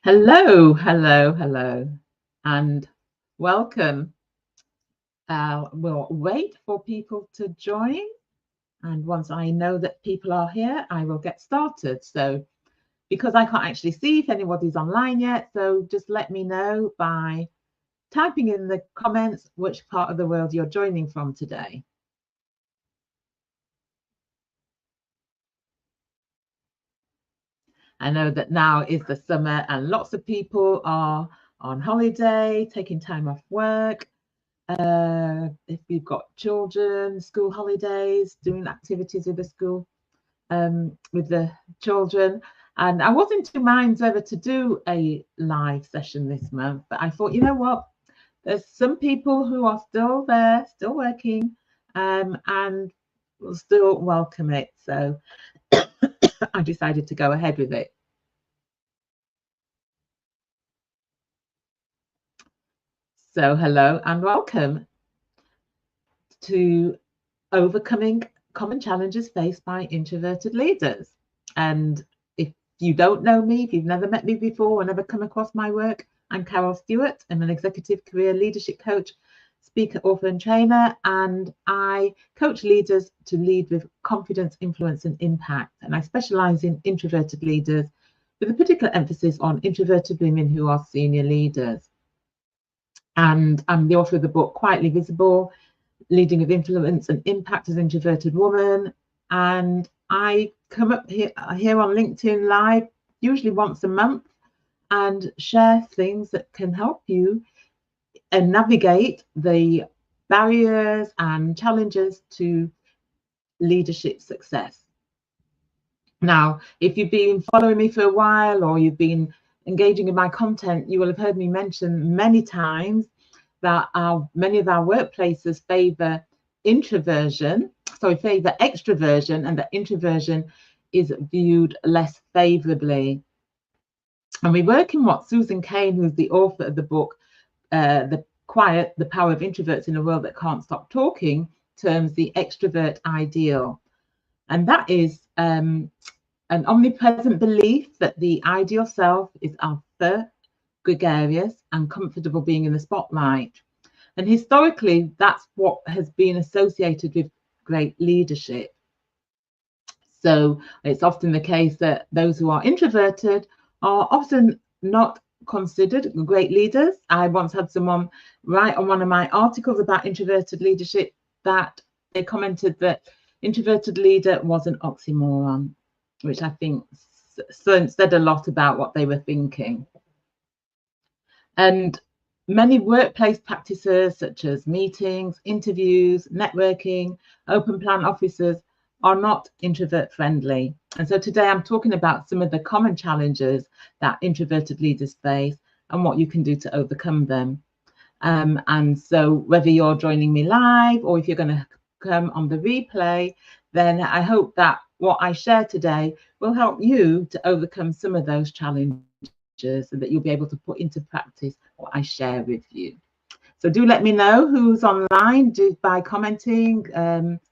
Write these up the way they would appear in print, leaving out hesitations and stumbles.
Hello, hello, hello, and welcome. We'll wait for people to join, and once I know that people are here, I will get started. So, because I can't actually see if anybody's online yet, so just let me know by typing in the comments which part of the world you're joining from today. I know that now is the summer, and lots of people are on holiday, taking time off work. If you've got children, school holidays, doing activities with the school, with the children. And I was in two minds whether to do a live session this month, but I thought, you know what? There's some people who are still there, still working, and will still welcome it. So I decided to go ahead with it. So hello and welcome to Overcoming Common Challenges Faced by Introverted Leaders. And if you don't know me, if you've never met me before or never come across my work, I'm Carol Stewart. I'm an executive career leadership coach, speaker, author, and trainer, and I coach leaders to lead with confidence, influence, and impact. And I specialize in introverted leaders with a particular emphasis on introverted women who are senior leaders. And I'm the author of the book Quietly Visible, Leading with Influence and Impact as an Introverted Woman. And I come up here on LinkedIn Live usually once a month and share things that can help you and navigate the barriers and challenges to leadership success. Now, if you've been following me for a while or you've been engaging in my content, you will have heard me mention many times that many of our workplaces favor extroversion, and that introversion is viewed less favorably. And we work in what Susan Cain, who's the author of the book, The Power of Introverts in a World That Can't Stop Talking, terms the extrovert ideal. And that is an omnipresent belief that the ideal self is alpha, gregarious, and comfortable being in the spotlight. And historically, that's what has been associated with great leadership. So it's often the case that those who are introverted are often not considered great leaders. I once had someone write on one of my articles about introverted leadership that they commented that introverted leader was an oxymoron, which I think said a lot about what they were thinking. And many workplace practices such as meetings, interviews, networking, open plan offices are not introvert friendly. And so today I'm talking about some of the common challenges that introverted leaders face and what you can do to overcome them. And so whether you're joining me live or if you're going to come on the replay, then I hope that what I share today will help you to overcome some of those challenges so that you'll be able to put into practice what I share with you. So do let me know who's online by commenting,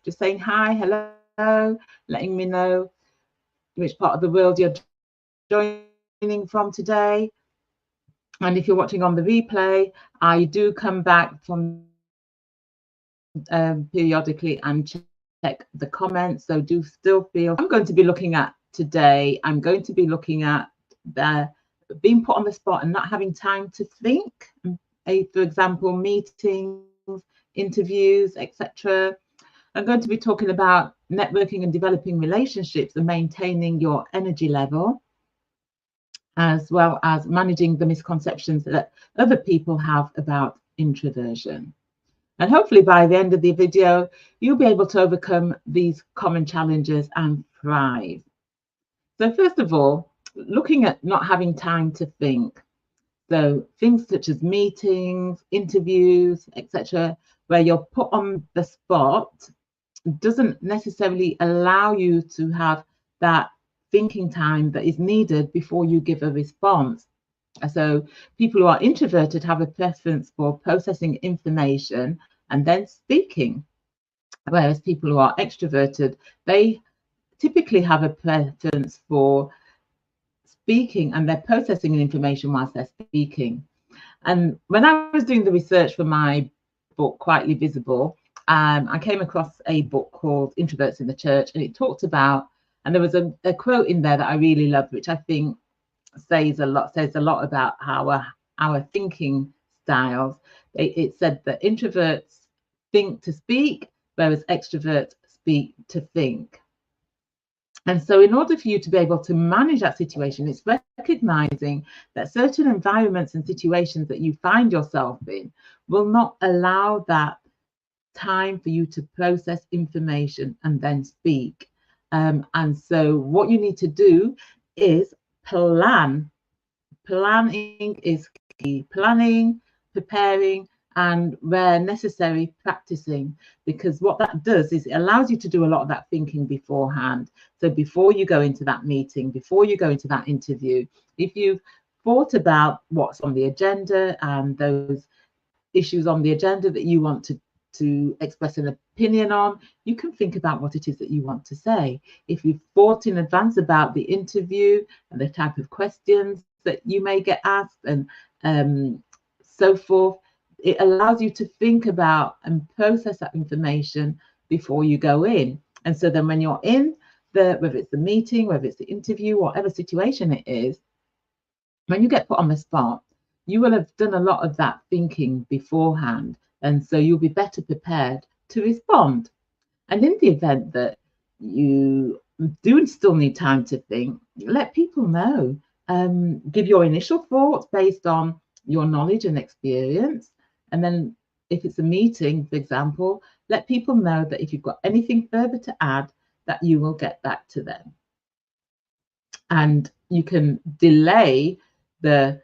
just saying hi, hello, letting me know which part of the world you're joining from today. And if you're watching on the replay, I do come back from periodically and check the comments. So do still feel I'm going to be looking at today. I'm going to be looking at the being put on the spot and not having time to think. For example, meetings, interviews, etc. I'm going to be talking about networking and developing relationships and maintaining your energy level, as well as managing the misconceptions that other people have about introversion. And hopefully by the end of the video, you'll be able to overcome these common challenges and thrive. So first of all, looking at not having time to think. So things such as meetings, interviews, etc., where you're put on the spot doesn't necessarily allow you to have that thinking time that is needed before you give a response. So people who are introverted have a preference for processing information and then speaking, whereas people who are extroverted, they typically have a preference for speaking and they're processing information whilst they're speaking. And when I was doing the research for my book, Quietly Visible, I came across a book called Introverts in the Church, and it talked about, and there was a quote in there that I really loved, which I think says a lot about our thinking styles. It said that introverts think to speak, whereas extroverts speak to think. And so in order for you to be able to manage that situation, it's recognizing that certain environments and situations that you find yourself in will not allow that time for you to process information and then speak. And so what you need to do is plan. Planning is key. Planning, preparing, and where necessary, practicing, because what that does is it allows you to do a lot of that thinking beforehand. So before you go into that meeting, before you go into that interview, if you've thought about what's on the agenda and those issues on the agenda that you want to express an opinion on, you can think about what it is that you want to say. If you've thought in advance about the interview and the type of questions that you may get asked and so forth, it allows you to think about and process that information before you go in. And so then when you're in whether it's the meeting, whether it's the interview, whatever situation it is, when you get put on the spot, you will have done a lot of that thinking beforehand. And so you'll be better prepared to respond. And in the event that you do still need time to think, let people know. Give your initial thoughts based on your knowledge and experience. And then if it's a meeting, for example, let people know that if you've got anything further to add, that you will get back to them. And you can delay the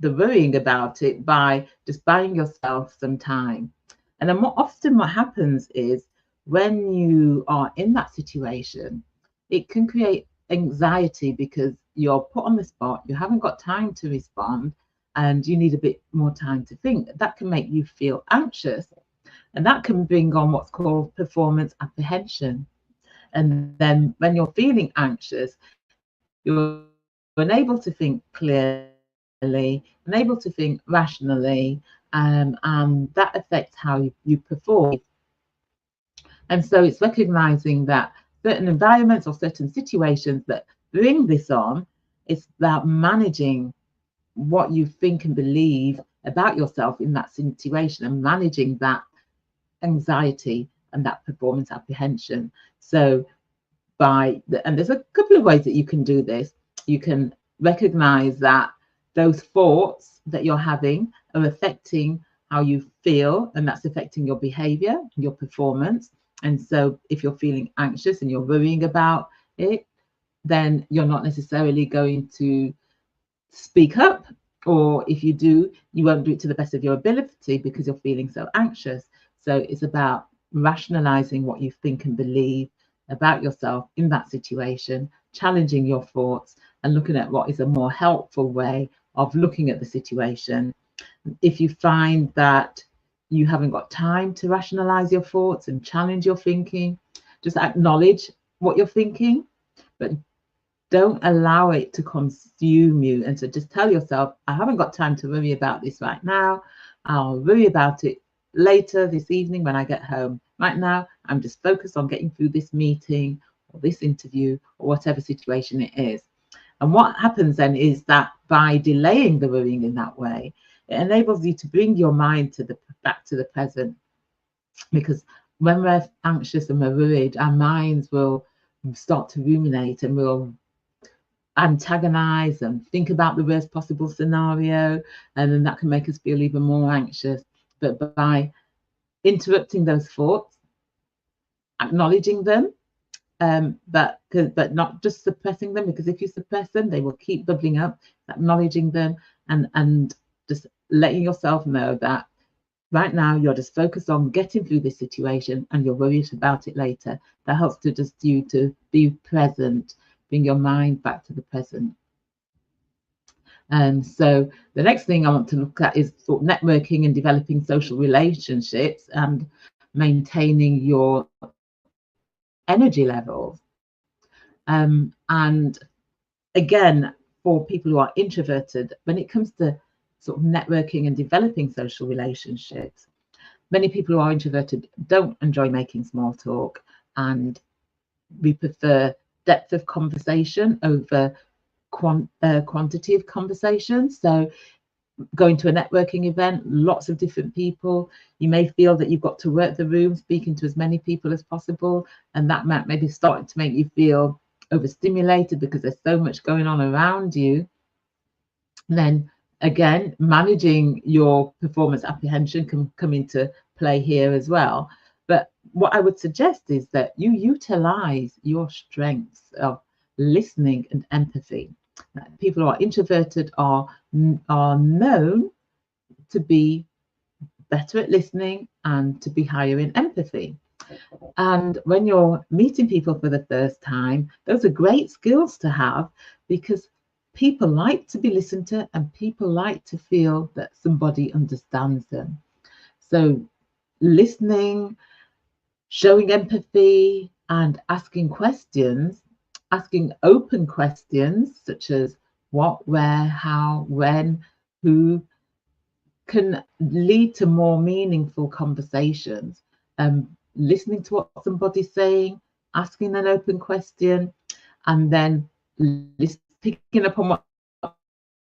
worrying about it by just buying yourself some time. And then what happens is when you are in that situation, it can create anxiety because you're put on the spot, you haven't got time to respond, and you need a bit more time to think. That can make you feel anxious, and that can bring on what's called performance apprehension. And then when you're feeling anxious, you're unable to think clearly, unable to think rationally, and that affects how you perform. And so it's recognizing that certain environments or certain situations that bring this on, it's about managing what you think and believe about yourself in that situation and managing that anxiety and that performance apprehension. So and there's a couple of ways that you can do this. You can recognize that those thoughts that you're having are affecting how you feel, and that's affecting your behavior, your performance. And so if you're feeling anxious and you're worrying about it, then you're not necessarily going to speak up, or if you do, you won't do it to the best of your ability because you're feeling so anxious. So it's about rationalizing what you think and believe about yourself in that situation, challenging your thoughts and looking at what is a more helpful way of looking at the situation. If you find that you haven't got time to rationalize your thoughts and challenge your thinking, just acknowledge what you're thinking, but don't allow it to consume you. And so just tell yourself, I haven't got time to worry about this right now. I'll worry about it later this evening when I get home. Right now, I'm just focused on getting through this meeting or this interview or whatever situation it is. And what happens then is that by delaying the worrying in that way, it enables you to bring your mind back to the present. Because when we're anxious and we're worried, our minds will start to ruminate and we'll antagonize and think about the worst possible scenario, and then that can make us feel even more anxious. But by interrupting those thoughts, acknowledging them, but not just suppressing them, because if you suppress them, they will keep bubbling up. Acknowledging them and just letting yourself know that right now you're just focused on getting through this situation and you're worried about it later. That helps to just you to be present, bring your mind back to the present. And so the next thing I want to look at is sort of networking and developing social relationships and maintaining your energy levels. And again, for people who are introverted, when it comes to sort of networking and developing social relationships, many people who are introverted don't enjoy making small talk, and we prefer depth of conversation over quantity of conversation. So going to a networking event, lots of different people, you may feel that you've got to work the room, speaking to as many people as possible, and that might maybe start to make you feel overstimulated because there's so much going on around you. And then again, managing your performance apprehension can come into play here as well. But what I would suggest is that you utilize your strengths of listening and empathy. People who are introverted are known to be better at listening and to be higher in empathy. And when you're meeting people for the first time, those are great skills to have, because people like to be listened to and people like to feel that somebody understands them. So listening, showing empathy, and asking questions, asking open questions such as what, where, how, when, who, can lead to more meaningful conversations. Listening to what somebody's saying, asking an open question, and then picking up on what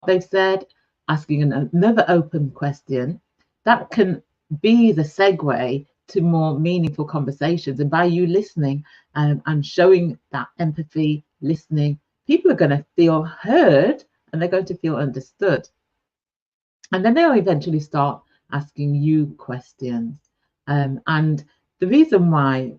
they've said, asking another open question, that can be the segue to more meaningful conversations. And by you listening and showing that empathy, listening, people are going to feel heard and they're going to feel understood. And then they'll eventually start asking you questions. And the reason why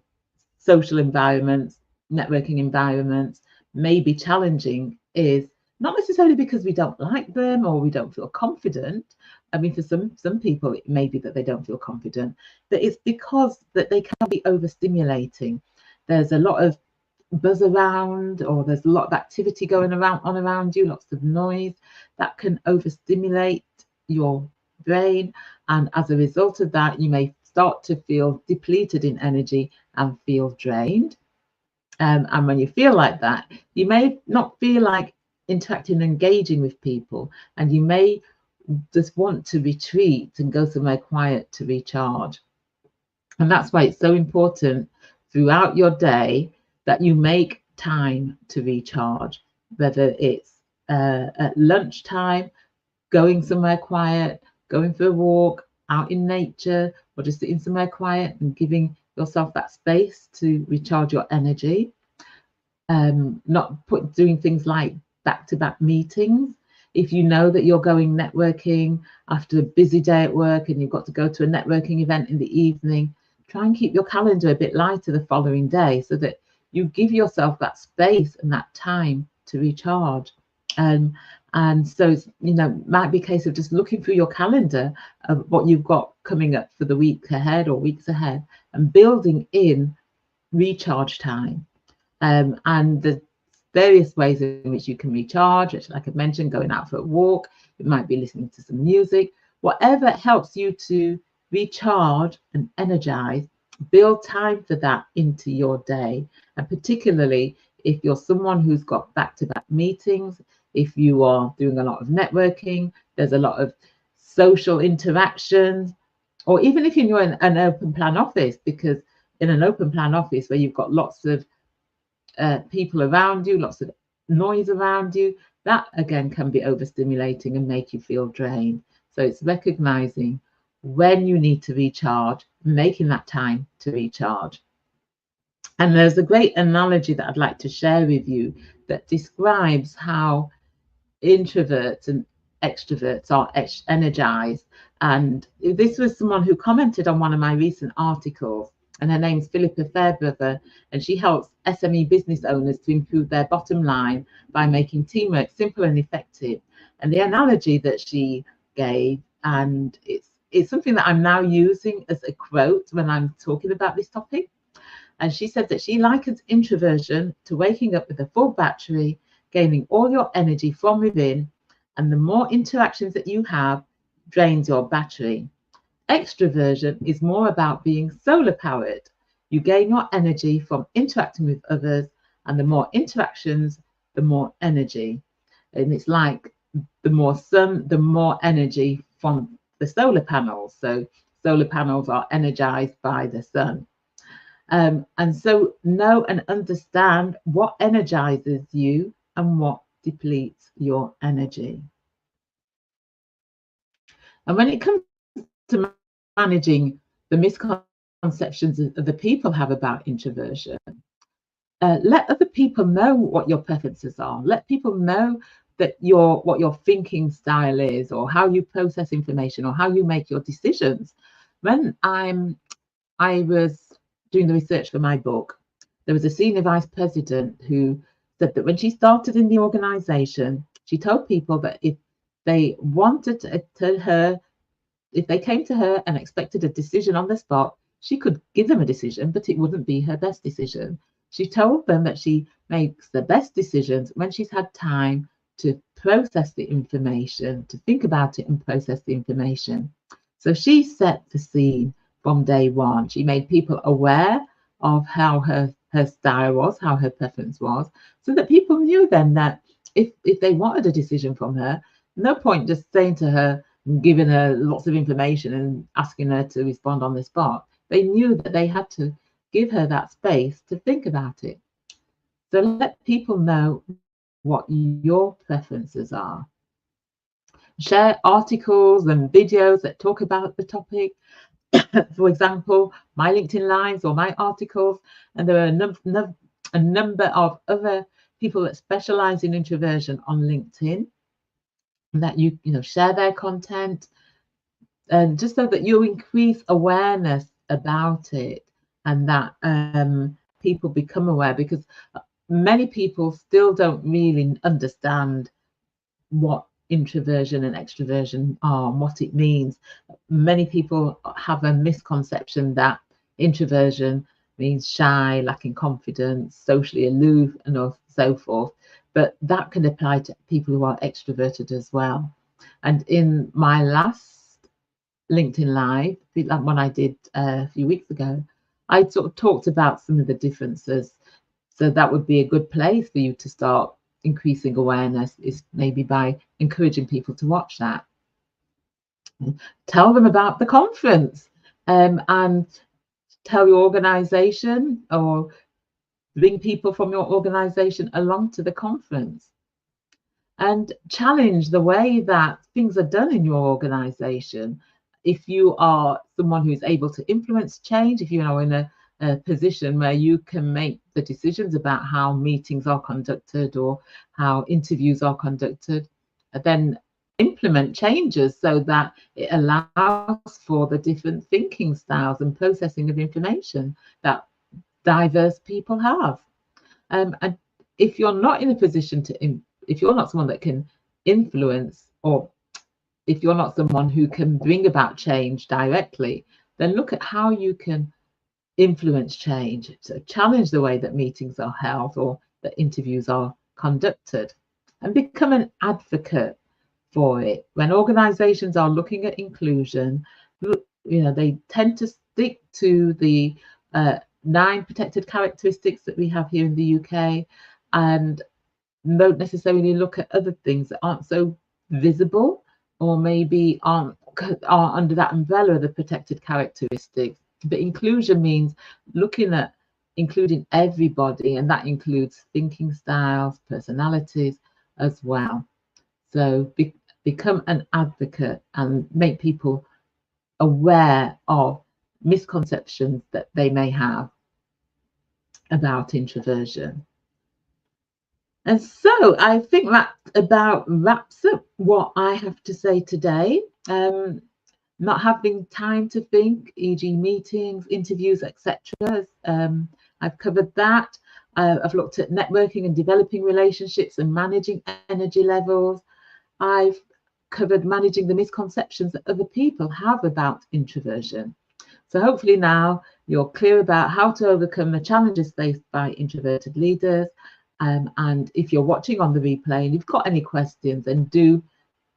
social environments, networking environments may be challenging is not necessarily because we don't like them or we don't feel confident. I mean, for some people, it may be that they don't feel confident, but it's because that they can be overstimulating. There's a lot of buzz around, or there's a lot of activity going around you, lots of noise that can overstimulate your brain, and as a result of that, you may start to feel depleted in energy and feel drained. And when you feel like that, you may not feel like interacting and engaging with people, and you may just want to retreat and go somewhere quiet to recharge. And that's why it's so important throughout your day that you make time to recharge, whether it's at lunchtime, going somewhere quiet, going for a walk, out in nature, or just sitting somewhere quiet and giving yourself that space to recharge your energy. Not doing things like back-to-back meetings. If you know that you're going networking after a busy day at work and you've got to go to a networking event in the evening, try and keep your calendar a bit lighter the following day so that you give yourself that space and that time to recharge. And so, might be a case of just looking through your calendar of what you've got coming up for the week ahead or weeks ahead and building in recharge time. And the various ways in which you can recharge, which, like I mentioned, going out for a walk, it might be listening to some music, whatever helps you to recharge and energize, build time for that into your day. And particularly if you're someone who's got back-to-back meetings, if you are doing a lot of networking, there's a lot of social interactions, or even if you're in an open plan office, because in an open plan office where you've got lots of people around you, lots of noise around you, that again can be overstimulating and make you feel drained. So it's recognizing when you need to recharge, making that time to recharge. And there's a great analogy that I'd like to share with you that describes how introverts and extroverts are energized. And this was someone who commented on one of my recent articles, and her name's Philippa Fairbrother, and she helps SME business owners to improve their bottom line by making teamwork simple and effective. And the analogy that she gave, and it's something that I'm now using as a quote when I'm talking about this topic. And she said that she likens introversion to waking up with a full battery, gaining all your energy from within, and the more interactions that you have drains your battery. Extroversion is more about being solar powered. You gain your energy from interacting with others, and the more interactions the more energy. And it's like the more sun, the more energy from the solar panels. So solar panels are energized by the sun. And so know and understand what energizes you and what depletes your energy. And when it comes to managing the misconceptions that the people have about introversion, let other people know what your preferences are. Let people know that what your thinking style is, or how you process information, or how you make your decisions. When I was doing the research for my book, there was a senior vice president who said that when she started in the organization, she told people that if they wanted if they came to her and expected a decision on the spot, she could give them a decision, but it wouldn't be her best decision. She told them that she makes the best decisions when she's had time to process the information, to think about it and process the information. So she set the scene from day one. She made people aware of how her style was, how her preference was, so that people knew then that if they wanted a decision from her, no point just saying to her, giving her lots of information and asking her to respond on the spot. They knew that they had to give her that space to think about it. So let people know what your preferences are. Share articles and videos that talk about the topic. For example, my LinkedIn Lives or my articles, and there are a number of other people that specialize in introversion on LinkedIn, that you share their content, and just so that you increase awareness about it, and that people become aware, because many people still don't really understand what introversion and extroversion are and what it means. Many people have a misconception that introversion means shy, lacking confidence, socially aloof, and so forth. But that can apply to people who are extroverted as well. And in my last LinkedIn Live, like one I did a few weeks ago, I sort of talked about some of the differences. So that would be a good place for you to start increasing awareness, is maybe by encouraging people to watch that. Tell them about the conference, and tell your organization, or bring people from your organization along to the conference, and challenge the way that things are done in your organization. If you are someone who's able to influence change, if you are in a position where you can make the decisions about how meetings are conducted or how interviews are conducted, then implement changes so that it allows for the different thinking styles and processing of information that diverse people have. And if you're not in a position if you're not someone that can influence, or if you're not someone who can bring about change directly, then look at how you can influence change. So challenge the way that meetings are held or that interviews are conducted, and become an advocate for it. When organizations are looking at inclusion, they tend to stick to the 9 protected characteristics that we have here in the UK, and don't necessarily look at other things that aren't so visible, or maybe are under that umbrella of the protected characteristics. But inclusion means looking at including everybody, and that includes thinking styles, personalities as well. So become an advocate and make people aware of misconceptions that they may have about introversion. And so I think that about wraps up what I have to say today. Not having time to think, e.g. meetings, interviews, etc. I've covered that. I've looked at networking and developing relationships and managing energy levels. I've covered managing the misconceptions that other people have about introversion. So hopefully now you're clear about how to overcome the challenges faced by introverted leaders. And if you're watching on the replay and you've got any questions, then do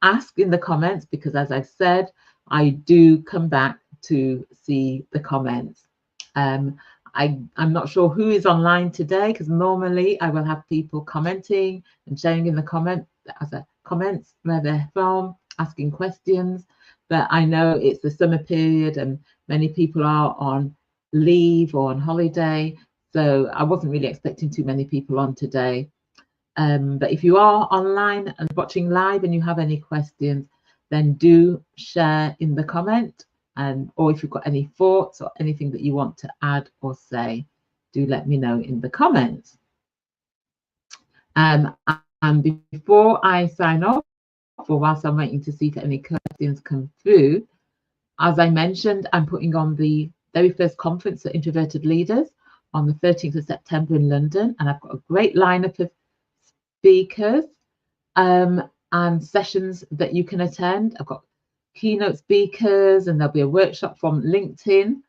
ask in the comments, because as I've said, I do come back to see the comments. I'm not sure who is online today, because normally I will have people commenting and sharing in the comments where they're from, asking questions. But I know it's the summer period and many people are on leave or on holiday. So I wasn't really expecting too many people on today. But if you are online and watching live and you have any questions, then do share in the comment, or if you've got any thoughts or anything that you want to add or say, do let me know in the comments. And before I sign off, or whilst I'm waiting to see if any questions come through, as I mentioned, I'm putting on the very first conference for introverted leaders on the 13th of September in London, and I've got a great lineup of speakers and sessions that you can attend. I've got keynote speakers, and there'll be a workshop from LinkedIn,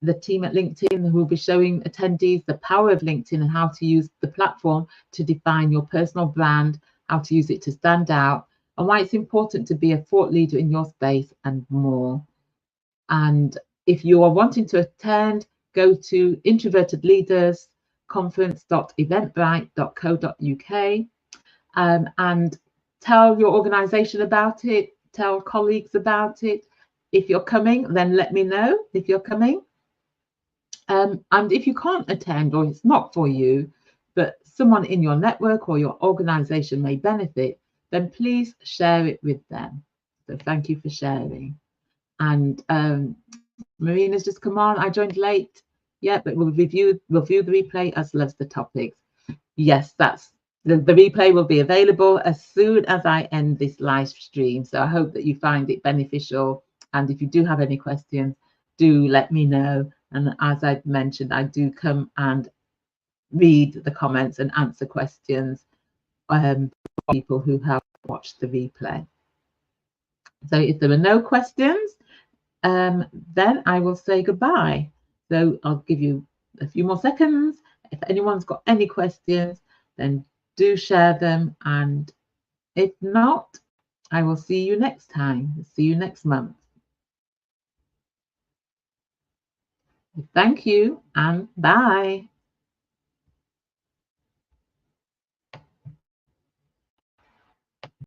the team at LinkedIn, who will be showing attendees the power of LinkedIn and how to use the platform to define your personal brand, how to use it to stand out, and why it's important to be a thought leader in your space, and more. And if you are wanting to attend, go to introvertedleadersconference.eventbrite.co.uk and tell your organization about it, tell colleagues about it. If you're coming, then let me know if you're coming. And if you can't attend, or it's not for you, but someone in your network or your organization may benefit, then please share it with them. So thank you for sharing. And Marina's just come on. I joined late. Yeah, but we'll view the replay as well as the topics. Yes, that's the replay will be available as soon as I end this live stream. So I hope that you find it beneficial. And if you do have any questions, do let me know. And as I mentioned, I do come and read the comments and answer questions for people who have watched the replay. So if there are no questions, then I will say goodbye. So I'll give you a few more seconds. If anyone's got any questions, then do share them. And if not, I will see you next time. See you next month. Thank you and bye.